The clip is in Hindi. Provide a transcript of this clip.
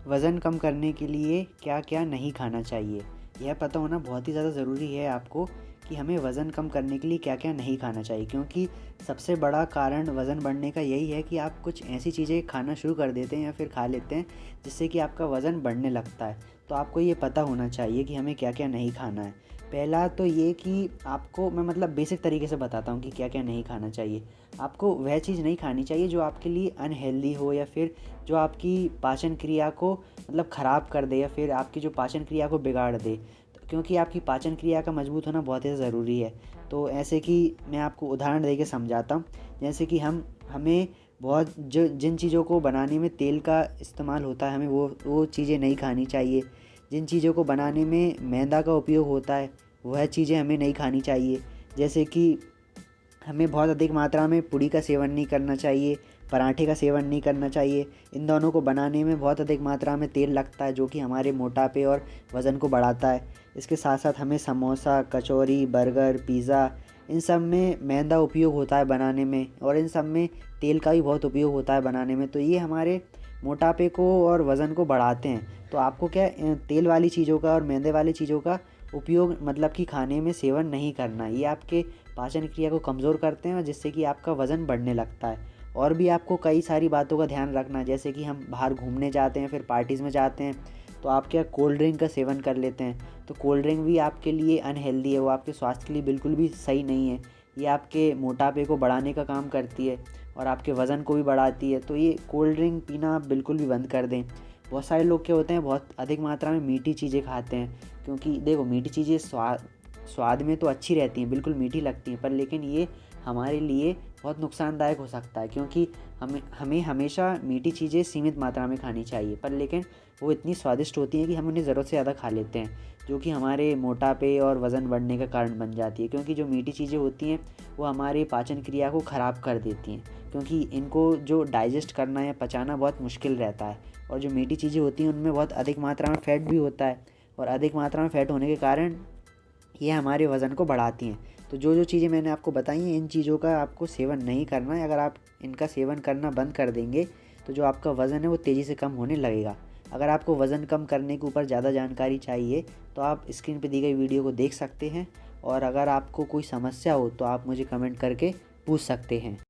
वज़न कम करने के लिए क्या क्या नहीं खाना चाहिए। यह पता होना बहुत ही ज़्यादा ज़रूरी है आपको कि हमें वज़न कम करने के लिए क्या क्या नहीं खाना चाहिए, क्योंकि सबसे बड़ा कारण वज़न बढ़ने का यही है कि आप कुछ ऐसी चीज़ें खाना शुरू कर देते हैं या फिर खा लेते हैं जिससे कि आपका वज़न बढ़ने लगता है। तो आपको ये पता होना चाहिए कि हमें क्या क्या नहीं खाना है। पहला तो ये कि आपको मैं मतलब बेसिक तरीके से बताता हूँ कि क्या क्या नहीं खाना चाहिए। आपको वह चीज़ नहीं खानी चाहिए जो आपके लिए अनहेल्दी हो या फिर जो आपकी पाचन क्रिया को मतलब ख़राब कर दे या फिर आपकी जो पाचन क्रिया को बिगाड़ दे। तो क्योंकि आपकी पाचन क्रिया का मजबूत होना बहुत ही ज़रूरी है। तो ऐसे कि मैं आपको उदाहरण दे के समझाता हूँ। जैसे कि हमें बहुत जो जिन चीज़ों को बनाने में तेल का इस्तेमाल होता है, हमें वो चीज़ें नहीं खानी चाहिए। जिन चीज़ों को बनाने में मैदा का उपयोग होता है वह चीज़ें हमें नहीं खानी चाहिए। जैसे कि हमें बहुत अधिक मात्रा में पूड़ी का सेवन नहीं करना चाहिए, पराठे का सेवन नहीं करना चाहिए। इन दोनों को बनाने में बहुत अधिक मात्रा में तेल लगता है जो कि हमारे मोटापे और वज़न को बढ़ाता है। इसके साथ साथ हमें समोसा, कचौरी, बर्गर, पिज़्ज़ा इन सब में मैदा उपयोग होता है बनाने में, और इन सब में तेल का भी बहुत उपयोग होता है बनाने में। तो ये हमारे मोटापे को और वज़न को बढ़ाते हैं। तो आपको क्या तेल वाली चीज़ों का और मैदे वाली चीज़ों का उपयोग मतलब कि खाने में सेवन नहीं करना है। ये आपके पाचन क्रिया को कमज़ोर करते हैं और जिससे कि आपका वज़न बढ़ने लगता है। और भी आपको कई सारी बातों का ध्यान रखना है। जैसे कि हम बाहर घूमने जाते हैं, फिर पार्टीज़ में जाते हैं, तो आप क्या कोल्ड ड्रिंक का सेवन कर लेते हैं। तो कोल्ड ड्रिंक भी आपके लिए अनहेल्दी है, वो आपके स्वास्थ्य के लिए बिल्कुल भी सही नहीं है। ये आपके मोटापे को बढ़ाने का काम करती है और आपके वज़न को भी बढ़ाती है। तो ये कोल्ड ड्रिंक पीना आप बिल्कुल भी बंद कर दें। बहुत सारे लोग क्या होते हैं, बहुत अधिक मात्रा में मीठी चीज़ें खाते हैं। क्योंकि देखो, मीठी चीज़ें स्वाद में तो अच्छी रहती हैं, बिल्कुल मीठी लगती हैं, पर लेकिन ये हमारे लिए बहुत नुकसानदायक हो सकता है। क्योंकि हमें हमेशा मीठी चीज़ें सीमित मात्रा में खानी चाहिए, पर लेकिन वो इतनी स्वादिष्ट होती हैं कि हम उन्हें ज़रूरत से ज़्यादा खा लेते हैं, जो कि हमारे मोटापे और वज़न बढ़ने का कारण बन जाती है। क्योंकि जो मीठी चीज़ें होती हैं वो हमारी पाचन क्रिया को ख़राब कर देती हैं, क्योंकि इनको जो डाइजेस्ट करना या पचाना बहुत मुश्किल रहता है। और जो मीठी चीज़ें होती हैं उनमें बहुत अधिक मात्रा में फ़ैट भी होता है, और अधिक मात्रा में फ़ैट होने के कारण ये हमारे वज़न को बढ़ाती हैं। तो जो जो चीज़ें मैंने आपको बताई हैं, इन चीज़ों का आपको सेवन नहीं करना है। अगर आप इनका सेवन करना बंद कर देंगे तो जो आपका वज़न है वो तेज़ी से कम होने लगेगा। अगर आपको वज़न कम करने के ऊपर ज़्यादा जानकारी चाहिए तो आप स्क्रीन पे दी गई वीडियो को देख सकते हैं, और अगर आपको कोई समस्या हो तो आप मुझे कमेंट करके पूछ सकते हैं।